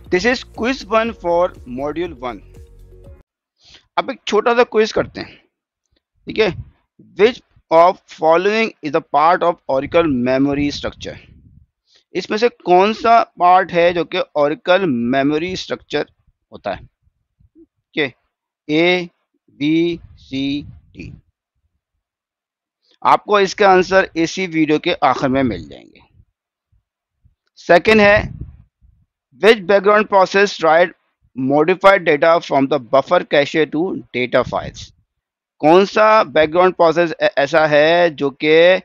This is quiz 1 for module 1। अब एक छोटा सा क्विज करते हैं, ठीक है। Which of following is a part of Oracle memory structure. इसमें से कौन सा पार्ट है जो कि ओरेकल मेमोरी स्ट्रक्चर होता है? ठीक है, ए, बी, सी, डी। आपको इसके आंसर इसी वीडियो के आखिर में मिल जाएंगे। सेकंड है, which background process write modified data from the buffer cache to data files. कौन सा बैकग्राउंड प्रोसेस ऐसा है जो कि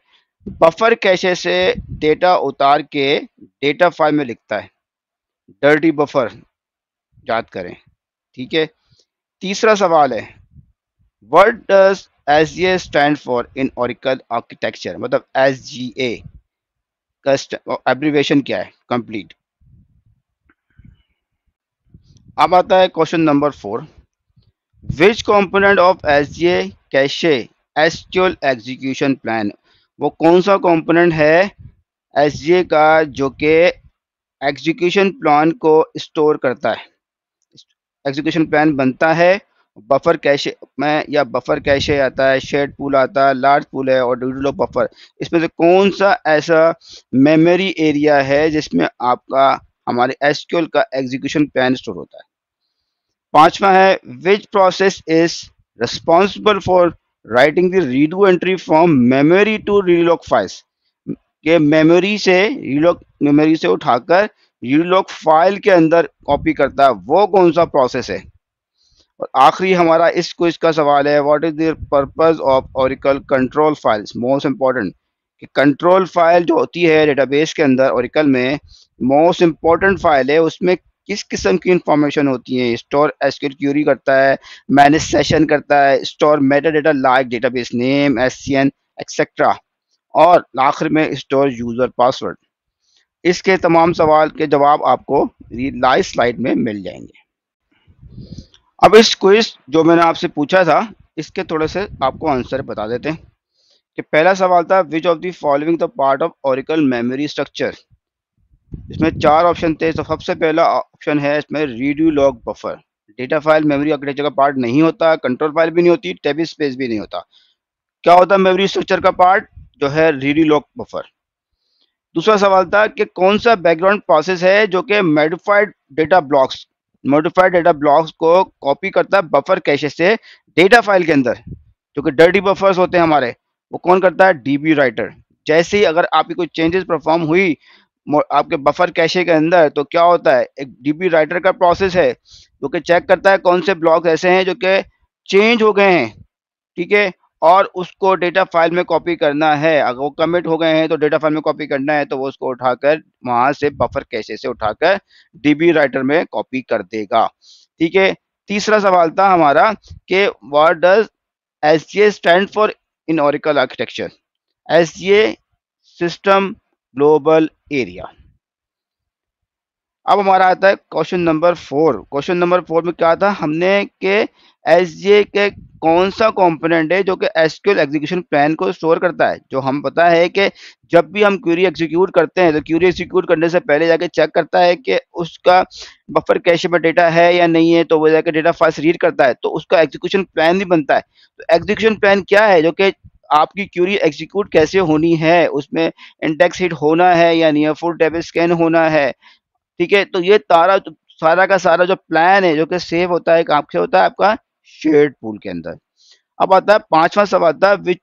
बफर कैशे से डेटा उतार के डेटा फाइल में लिखता है? डर्टी बफर, याद करें, ठीक है। तीसरा सवाल है, what does SGA stand for in Oracle architecture, मतलब एसजीए का एब्रीविएशन क्या है? कंप्लीट। अब आता है question number 4, which component of SGA cache SQL execution plan. वो कौन सा कंपोनेंट है एसजीए का जो कि एग्जीक्यूशन प्लान को स्टोर करता है? एग्जीक्यूशन प्लान बनता है बफर कैशे में, या बफर कैशे आता है, शेड पूल आता है, लार्ज पूल है और डेडलॉक बफर। इसमें से कौन सा ऐसा मेमोरी एरिया है जिसमें आपका हमारे एसक्यूएल का एग्जीक्यूशन प्लान स्टोर होता है? पांचवा है, which process is responsible for writing the redo entry from memory to redo log files. के मेमोरी से उठाकर रीलॉक फाइल के अंदर कॉपी करता है, वो कौन सा प्रोसेस है? और आखिरी हमारा इस क्विज का सवाल है, what is the purpose of Oracle control files. Most important कि कंट्रोल फाइल जो होती है डेटाबेस के अंदर ओरेकल में, मोस्ट इंपॉर्टेंट फाइल है, उसमें किस किस्म की इंफॉर्मेशन होती है? स्टोर एसक्यूएल क्यूरी करता है, मैनेज सेशन करता है, store Meta data like database name, SCN etcetera, और आखिर में स्टोर यूजर पासवर्ड। इसके तमाम सवाल के जवाब आपको लाइव स्लाइड में मिल जाएंगे। अब इस क्विज जो मैंने आपसे पूछा था, इसके थोड़े से आपको आंसर बता देते हैं। कि पहला सवाल था, which of the following the part of Oracle memory structure. इसमें 4 ऑप्शन थे, तो सबसे पहला ऑप्शन है इसमें redo log buffer. Data file memory architecture का पार्ट नहीं होता, कंट्रोल फाइल भी नहीं होती, टेबल स्पेस भी नहीं होता। क्या होता है मेमोरी स्ट्रक्चर का पार्ट? जो है रीडू लॉग बफर। दूसरा सवाल था कि कौन सा बैकग्राउंड प्रोसेस है जो कि मॉडिफाइड डेटा ब्लॉक्स को कॉपी करता है बफर कैशे से डेटा फाइल के अंदर, जो कि डर्टी बफर्स होते हैं हमारे, वो कौन करता है? DB writer. जैसे ही अगर आपकी कोई चेंजेस परफॉर्म हुई आपके बफर कैशे के अंदर, तो क्या होता है, एक डीबी राइटर का प्रोसेस है जो कि चेक करता है कौन से ब्लॉक्स ऐसे हैं जो कि चेंज हो गए हैं, ठीक है, और उसको डेटा फाइल में कॉपी करना है। अगर वो कमिट हो गए हैं तो डेटा फाइल में कॉपी करना है, तो वो उसको उठाकर वहां से बफर कैशे से उठाकर डीबी राइटर में कॉपी कर देगा, ठीक है। तीसरा सवाल था हमारा कि what does SGA stand for in Oracle architecture. SGA system global area. अब हमारा आता है क्वेश्चन नंबर 4। क्वेश्चन नंबर 4 में क्या था हमने कि एसजीए के कौन सा कंपोनेंट है जो कि एसक्यूएल एग्जीक्यूशन प्लान को स्टोर करता है। जो हम पता है कि जब भी हम क्वेरी एग्जीक्यूट करते हैं तो क्वेरी एग्जीक्यूट करने से पहले जाके चेक करता है कि उसका बफर कैशे में डेटा है या नहीं है, तो वो जाके डेटा फाइल रीड करता है, तो उसका एग्जीक्यूशन प्लान भी बनता है। तो एग्जीक्यूशन प्लान क्या है? जो कि आपकी क्वेरी एग्जीक्यूट कैसे होनी है, उसमें इंडेक्स हिट होना है या नियर फुल टेबल स्कैन होना है, ठीक है। तो ये सारा का सारा जो प्लान है जो कि सेव होता है कहाँ से होता है? आपका शेयर्ड पूल के अंदर। अब आता है पांचवा सवाल था, which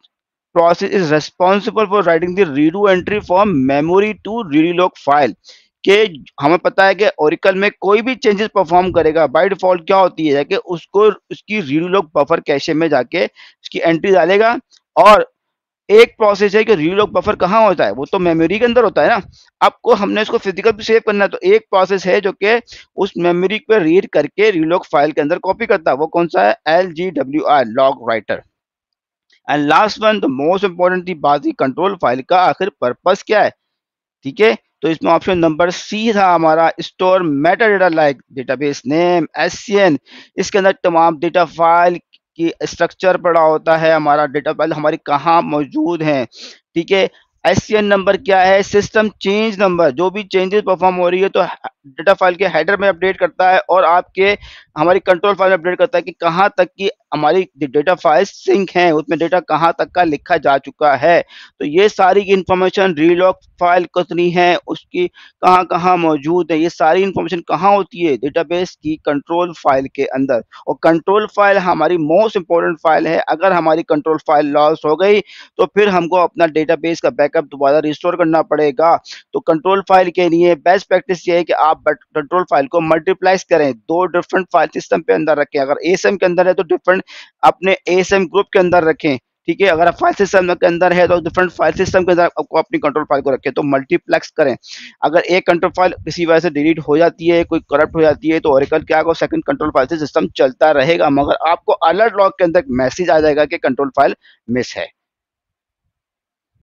process is responsible for writing the redo entry from memory to redo log file. के हमें पता है कि ओरेकल में कोई भी चेंजेस परफॉर्म करेगा बाय डिफॉल्ट क्या होती है, जाके उसको उसकी रीलॉक बफर कैशे में जाके उसकी एंट्री डालेगा। और एक प्रोसेस है कि रीलॉक बफर कहाँ होता है? वो तो मेमोरी के अंदर होता है ना। आपको हमने इसको फिजिकल भी सेव करना है, तो एक प्रोसेस है जो कि उस मेमोरी पे रीड करके रीलॉक फाइल के अंदर कॉपी करता है, वो कौन सा है? LGWR, log writer. And last one, the most important थी बात ही कंट्रोल फाइल का आखिर पर्पस क्या है, ठीक है। तो इसमें ऑप्शन नंबर सी था हमारा, store Meta data like database name, SCN. इसके अंदर तमाम डेटा फाइल की स्ट्रक्चर पड़ा होता है, हमारा डेटा फाइल हमारी कहाँ मौजूद है, ठीक है। एससीएन नंबर क्या है? System change number. जो भी चेंजेस परफॉर्म हो रही है तो डेटा फाइल के हेडर में अपडेट करता है और आपके हमारी कंट्रोल फाइल में अपडेट करता है कि कहाँ तक की हमारी डेटा फाइल सिंक है, उसमें डेटा कहाँ तक का लिखा जा चुका है। तो ये सारी इंफॉर्मेशन रीलॉग फाइल कितनी है, उसकी कहाँ-कहाँ मौजूद है, ये सारी इंफॉर्मेशन कहाँ होती है, डेटाबेस की कंट्रोल फाइल के अंदर। और कंट्रोल फाइल हमारी मोस्ट इंपॉर्टेंट फाइल है। अगर हमारी कंट्रोल फाइल लॉस हो गई तो फिर हमको अपना डेटाबेस का बैकअप दोबारा रिस्टोर करना पड़ेगा। तो कंट्रोल फाइल के लिए बेस्ट प्रैक्टिस ये है कि आप कंट्रोल फाइल को मल्टीप्लाइज करें, 2 डिफरेंट फाइल सिस्टम पे अंदर रखें। अगर एएसएम के अंदर है तो डिफरेंट अपने एएसएम ग्रुप के अंदर रखें, ठीक है। अगर फाइल सिस्टम के अंदर है तो डिफरेंट फाइल सिस्टम के अंदर आपको अपनी कंट्रोल फाइल को रखें, तो मल्टीप्लेक्स करें। अगर एक कंट्रोल फाइल किसी वजह से डिलीट हो जाती है, कोई करप्ट हो जाती है, तो ओरेकल क्या होगा, सेकंड कंट्रोल फाइल से सिस्टम चलता रहेगा, मगर आपको अलर्ट लॉग के अंदर मैसेज आ जाएगा कि कंट्रोल फाइल मिस है।